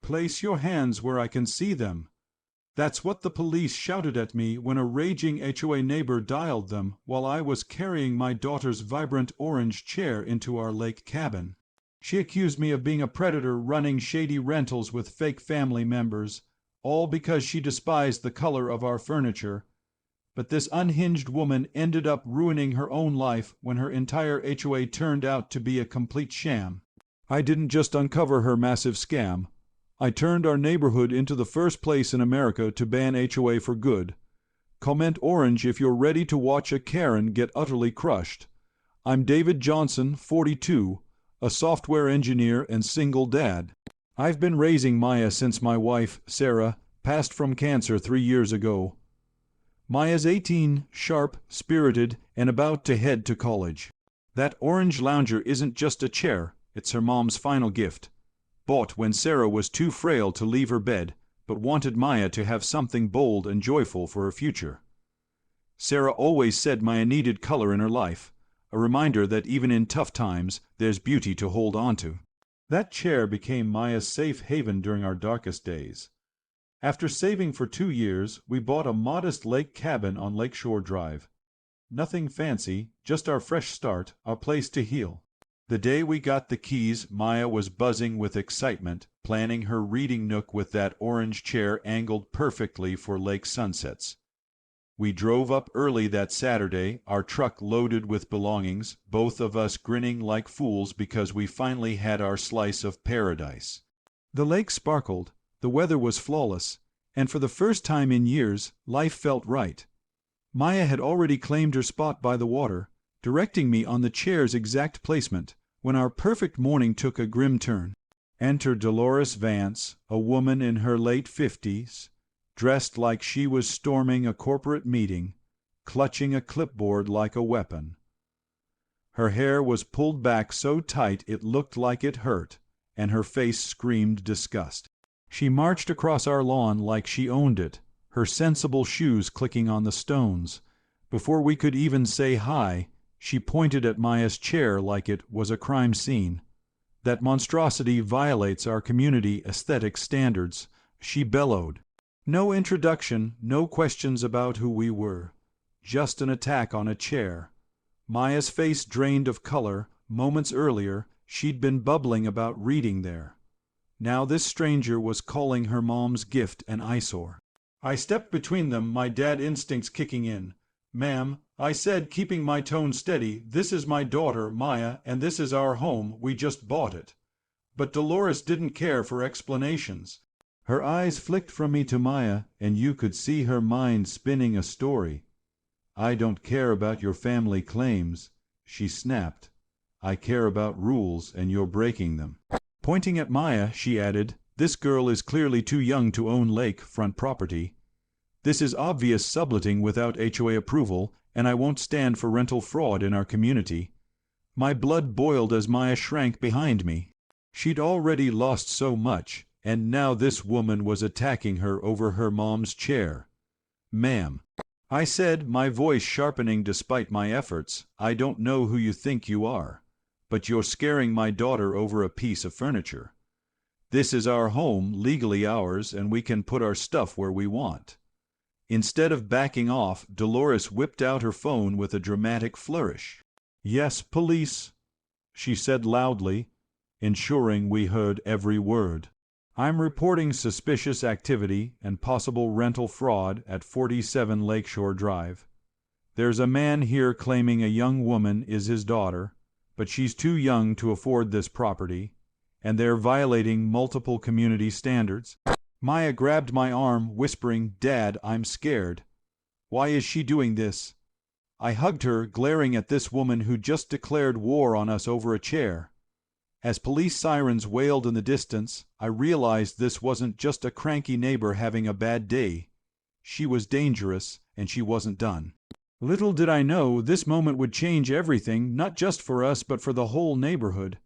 Place your hands where I can see them. That's what the police shouted at me when a raging HOA neighbor dialed them while I was carrying my daughter's vibrant orange chair into our lake cabin. She accused me of being a predator running shady rentals with fake family members, all because she despised the color of our furniture. But this unhinged woman ended up ruining her own life when her entire HOA turned out to be a complete sham. I didn't just uncover her massive scam. I turned our neighborhood into the first place in America to ban HOA for good. Comment orange if you're ready to watch a Karen get utterly crushed. I'm David Johnson, 42, a software engineer and single dad. I've been raising Maya since my wife, Sarah, passed from cancer 3 years ago. Maya's 18, sharp, spirited, and about to head to college. That orange lounger isn't just a chair, it's her mom's final gift. Bought when Sarah was too frail to leave her bed, but wanted Maya to have something bold and joyful for her future. Sarah always said Maya needed color in her life, a reminder that even in tough times, there's beauty to hold on to. That chair became Maya's safe haven during our darkest days. After saving for 2 years, we bought a modest lake cabin on Lakeshore Drive. Nothing fancy, just our fresh start, our place to heal. The day we got the keys, Maya was buzzing with excitement, planning her reading nook with that orange chair angled perfectly for lake sunsets. We drove up early that Saturday, our truck loaded with belongings, both of us grinning like fools because we finally had our slice of paradise. The lake sparkled, the weather was flawless, and for the first time in years, life felt right. Maya had already claimed her spot by the water, directing me on the chair's exact placement, when our perfect morning took a grim turn. Enter Dolores Vance, a woman in her late 50s, dressed like she was storming a corporate meeting, clutching a clipboard like a weapon. Her hair was pulled back so tight it looked like it hurt, and her face screamed disgust. She marched across our lawn like she owned it, her sensible shoes clicking on the stones. Before we could even say hi, she pointed at Maya's chair like it was a crime scene. That monstrosity violates our community aesthetic standards, she bellowed. No introduction, no questions about who we were. Just an attack on a chair. Maya's face drained of color. Moments earlier, she'd been bubbling about reading there. Now this stranger was calling her mom's gift an eyesore. I stepped between them, my dad instincts kicking in. "Ma'am," I said, keeping my tone steady, "this is my daughter, Maya, and this is our home. We just bought it." But Dolores didn't care for explanations. Her eyes flicked from me to Maya, and you could see her mind spinning a story. "I don't care about your family claims," she snapped. "I care about rules, and you're breaking them." Pointing at Maya, she added, "This girl is clearly too young to own lakefront property. This is obvious subletting without HOA approval, and I won't stand for rental fraud in our community." My blood boiled as Maya shrank behind me. She'd already lost so much, and now this woman was attacking her over her mom's chair. "Ma'am," I said, my voice sharpening despite my efforts, "I don't know who you think you are, but you're scaring my daughter over a piece of furniture. This is our home, legally ours, and we can put our stuff where we want." Instead of backing off, Dolores whipped out her phone with a dramatic flourish. "Yes, police," she said loudly, ensuring we heard every word. "I'm reporting suspicious activity and possible rental fraud at 47 Lakeshore Drive. There's a man here claiming a young woman is his daughter, but she's too young to afford this property, and they're violating multiple community standards." Maya grabbed my arm, whispering, "Dad, I'm scared. Why is she doing this?" I hugged her, glaring at this woman who just declared war on us over a chair. As police sirens wailed in the distance, I realized this wasn't just a cranky neighbor having a bad day. She was dangerous, and she wasn't done. Little did I know this moment would change everything, not just for us but for the whole neighborhood.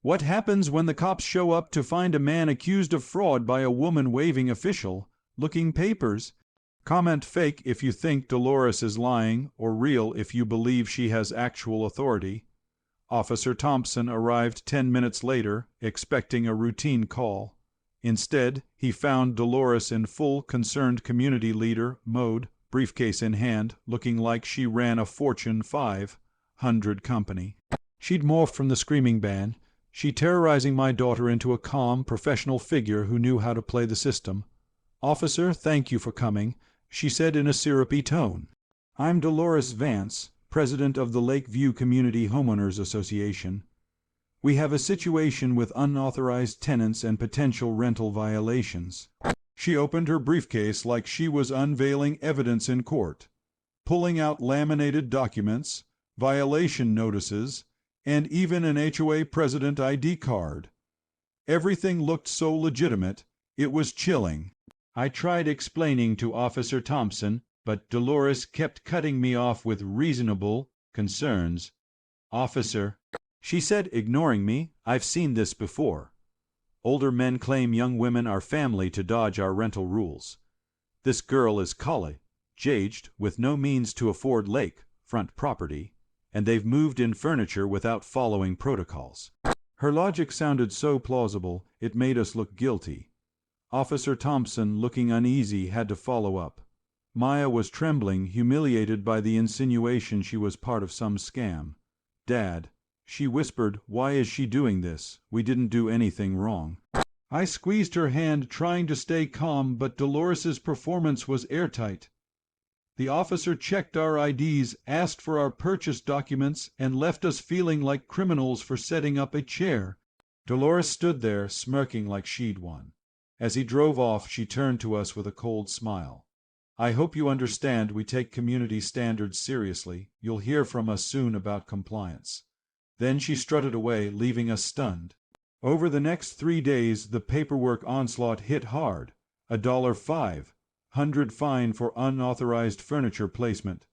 What happens when the cops show up to find a man accused of fraud by a woman waving official, looking papers? Comment fake if you think Dolores is lying, or real if you believe she has actual authority. Officer Thompson arrived 10 minutes later, expecting a routine call. Instead, he found Dolores in full concerned community leader mode, briefcase in hand, looking like she ran a Fortune 500 company. She'd morphed from the screaming band, she terrorizing my daughter into a calm, professional figure who knew how to play the system. "Officer, thank you for coming," she said in a syrupy tone. "I'm Dolores Vance, president of the Lakeview Community Homeowners Association. We have a situation with unauthorized tenants and potential rental violations." She opened her briefcase like she was unveiling evidence in court, pulling out laminated documents, violation notices, and even an HOA president ID card. Everything looked so legitimate, it was chilling. I tried explaining to Officer Thompson, but Dolores kept cutting me off with reasonable concerns. "Officer," she said, ignoring me, "I've seen this before. Older men claim young women are family to dodge our rental rules. This girl is college-aged with no means to afford lake-front property, and they've moved in furniture without following protocols." Her logic sounded so plausible, it made us look guilty. Officer Thompson, looking uneasy, had to follow up. Maya was trembling, humiliated by the insinuation she was part of some scam. "Dad," she whispered, "why is she doing this? We didn't do anything wrong." I squeezed her hand, trying to stay calm, but Dolores's performance was airtight. The officer checked our IDs, asked for our purchase documents, and left us feeling like criminals for setting up a chair. Dolores stood there, smirking like she'd won. As he drove off, she turned to us with a cold smile. "I hope you understand we take community standards seriously. You'll hear from us soon about compliance." Then she strutted away, leaving us stunned. Over the next 3 days, the paperwork onslaught hit hard. $500 fine for unauthorized furniture placement.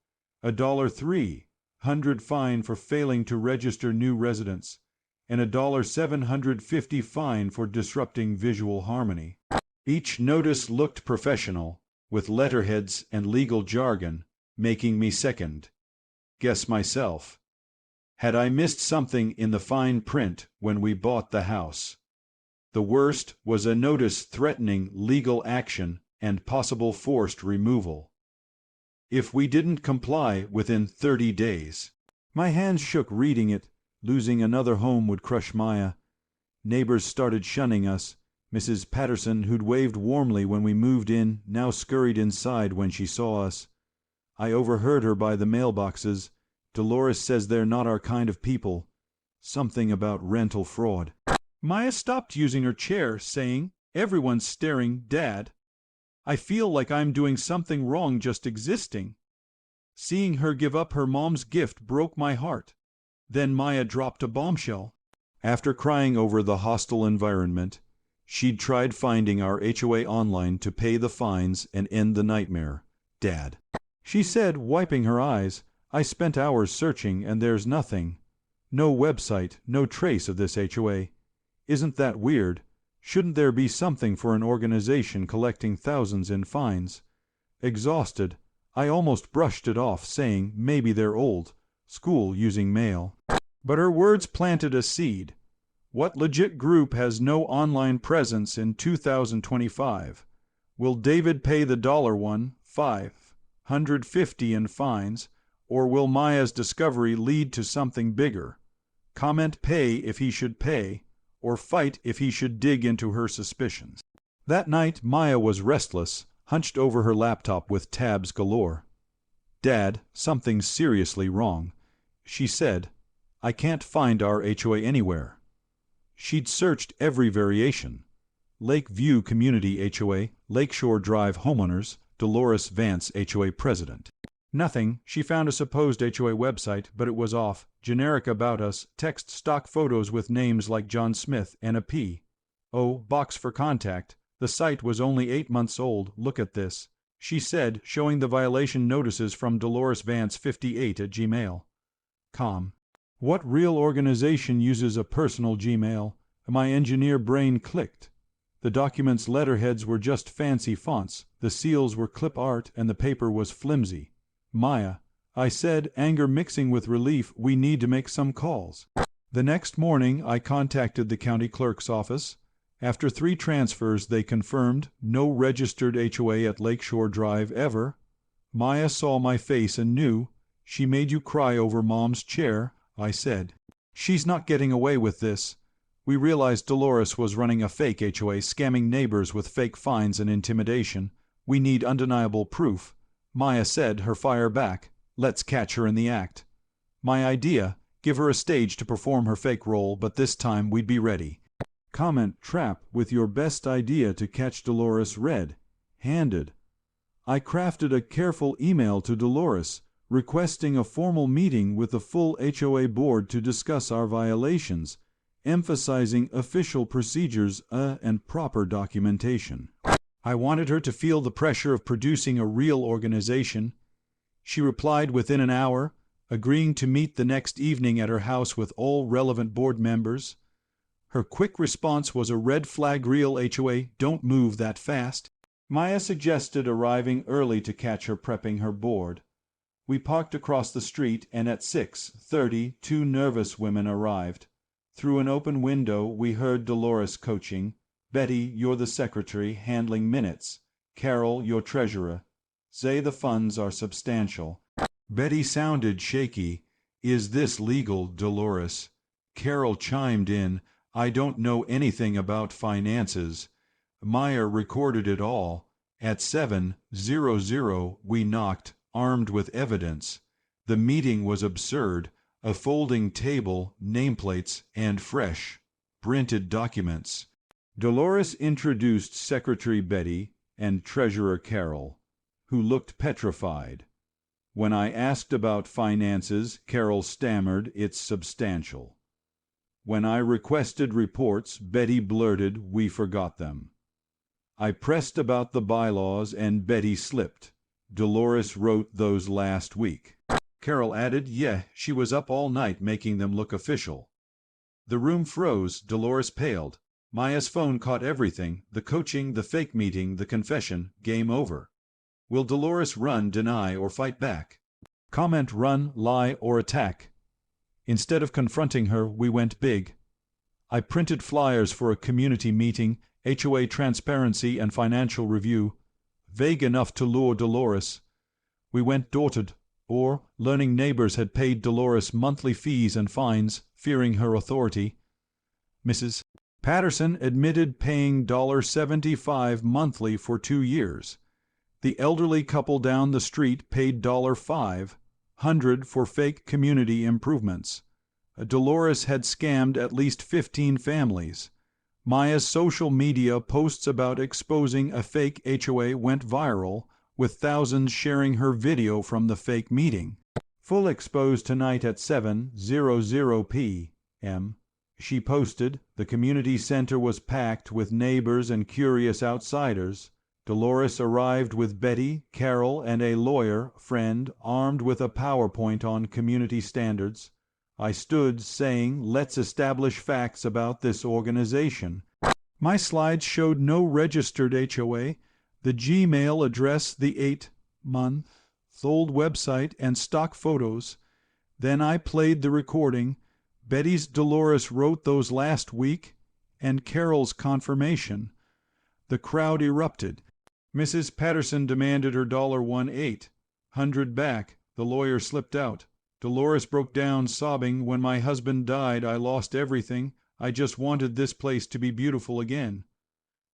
$300 fine for failing to register new residents. And $750 fine for disrupting visual harmony. Each notice looked professional, with letterheads and legal jargon, making me second guess myself. Had I missed something in the fine print when we bought the house? The worst was a notice threatening legal action and possible forced removal if we didn't comply within 30 days. My hands shook reading it. Losing another home would crush Maya. Neighbors started shunning us. Mrs. Patterson, who'd waved warmly when we moved in, now scurried inside when she saw us. I overheard her by the mailboxes. "Dolores says they're not our kind of people." Something about rental fraud. Maya stopped using her chair, saying, "Everyone's staring, Dad. I feel like I'm doing something wrong just existing." Seeing her give up her mom's gift broke my heart. Then Maya dropped a bombshell. After crying over the hostile environment, she'd tried finding our HOA online to pay the fines and end the nightmare. "Dad," she said, wiping her eyes, "I spent hours searching and there's nothing. No website, no trace of this HOA. Isn't that weird? Shouldn't there be something for an organization collecting thousands in fines?" Exhausted, I almost brushed it off, saying maybe they're old, school using mail. But her words planted a seed. What legit group has no online presence in 2025? Will David pay the $550 in fines, or will Maya's discovery lead to something bigger? Comment pay if he should pay, or fight if he should dig into her suspicions. That night Maya was restless, hunched over her laptop with tabs galore. "Dad, something's seriously wrong," she said. "I can't find our HOA anywhere." She'd searched every variation. Lakeview Community HOA, Lakeshore Drive Homeowners, Dolores Vance HOA President. Nothing. She found a supposed HOA website, but it was off. Generic about us, text stock photos with names like John Smith and a P. Oh, box for contact. The site was only 8 months old. "Look at this," she said, showing the violation notices from DoloresVance58@gmail.com. What real organization uses a personal Gmail? My engineer brain clicked. The document's letterheads were just fancy fonts, the seals were clip art, and the paper was flimsy. "Maya," I said, anger mixing with relief, "we need to make some calls." The next morning I contacted the county clerk's office, After 3 transfers, they confirmed no registered HOA at Lakeshore Drive ever. Maya saw my face and knew. She made you cry over Mom's chair, I said. She's not getting away with this. We realized Dolores was running a fake HOA, scamming neighbors with fake fines and intimidation. We need undeniable proof. Maya said, her fire back. Let's catch her in the act. My idea, give her a stage to perform her fake role, but this time we'd be ready. Comment trap with your best idea to catch Dolores red-handed. I crafted a careful email to Dolores, requesting a formal meeting with the full HOA board to discuss our violations, emphasizing official procedures and proper documentation. I wanted her to feel the pressure of producing a real organization. She replied within an hour, agreeing to meet the next evening at her house with all relevant board members. Her quick response was a red flag real HOA, don't move that fast. Maya suggested arriving early to catch her prepping her board. We parked across the street, and at 6:30 2 nervous women arrived. Through an open window we heard Dolores coaching. Betty, you're the secretary, handling minutes. Carol, your treasurer. Say the funds are substantial. Betty sounded shaky. Is this legal, Dolores? Carol chimed in. I don't know anything about finances. Maya recorded it all. At 7:00 we knocked, armed with evidence. The meeting was absurd. A folding table, nameplates, and fresh, printed documents. Dolores introduced Secretary Betty and Treasurer Carol, who looked petrified. When I asked about finances, Carol stammered, it's substantial. When I requested reports, Betty blurted, we forgot them. I pressed about the bylaws and Betty slipped. Dolores wrote those last week. Carol added, yeah, she was up all night making them look official. The room froze. Dolores paled. Maya's phone caught everything, the coaching, the fake meeting, the confession. Game over. Will Dolores run, deny, or fight back? Comment run, lie, or attack. Instead of confronting her, we went big. I printed flyers for a community meeting, HOA transparency and financial review, vague enough to lure Dolores. We went door-to-door, learning neighbors had paid Dolores monthly fees and fines, fearing her authority. Mrs. Patterson admitted paying $75 monthly for 2 years. The elderly couple down the street paid $500 for fake community improvements. Dolores had scammed at least 15 families. Maya's social media posts about exposing a fake HOA went viral, with thousands sharing her video from the fake meeting. Full exposed tonight at 7:00 p.m. She posted, the community center was packed with neighbors and curious outsiders. Dolores arrived with Betty, Carol, and a lawyer friend armed with a PowerPoint on community standards. I stood saying, let's establish facts about this organization. My slides showed no registered HOA, the Gmail address, the 8-month-old website, and stock photos. Then I played the recording. Betty's Dolores wrote those last week, and Carol's confirmation. The crowd erupted. Mrs. Patterson demanded her $1,800 back. The lawyer slipped out. Dolores broke down, sobbing, when my husband died, I lost everything. I just wanted this place to be beautiful again.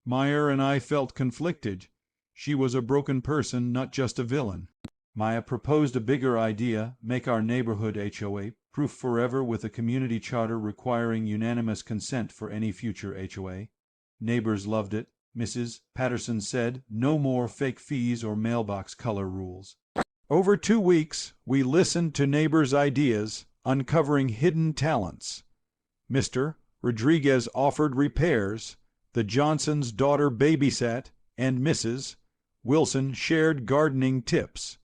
Maya and I felt conflicted. She was a broken person, not just a villain. Maya proposed a bigger idea, make our neighborhood HOA proof forever with a community charter requiring unanimous consent for any future HOA. Neighbors loved it. Mrs. Patterson said, no more fake fees or mailbox color rules. Over 2 weeks, we listened to neighbors' ideas, uncovering hidden talents. Mr. Rodriguez offered repairs, the Johnsons' daughter babysat, and Mrs. Wilson shared gardening tips.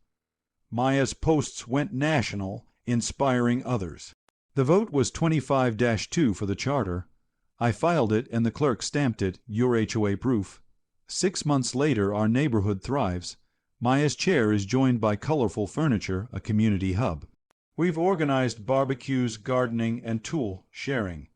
Maya's posts went national, inspiring others. The vote was 25-2 for the charter. I filed it and the clerk stamped it, your HOA proof. 6 months later, our neighborhood thrives. Maya's chair is joined by colorful furniture, a community hub. We've organized barbecues, gardening, and tool sharing.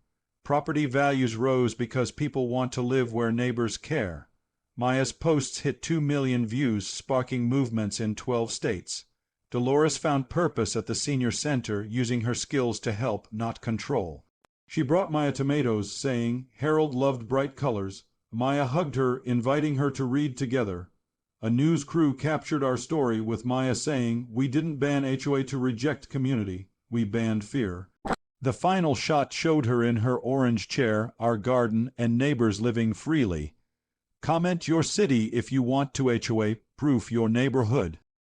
Property values rose because people want to live where neighbors care. Maya's posts hit 2 million views, sparking movements in 12 states. Dolores found purpose at the senior center, using her skills to help, not control. She brought Maya tomatoes, saying, "Harold loved bright colors." Maya hugged her, inviting her to read together. A news crew captured our story with Maya saying, "We didn't ban HOA to reject community. We banned fear." The final shot showed her in her orange chair, our garden, and neighbors living freely. Comment your city if you want to HOA proof your neighborhood.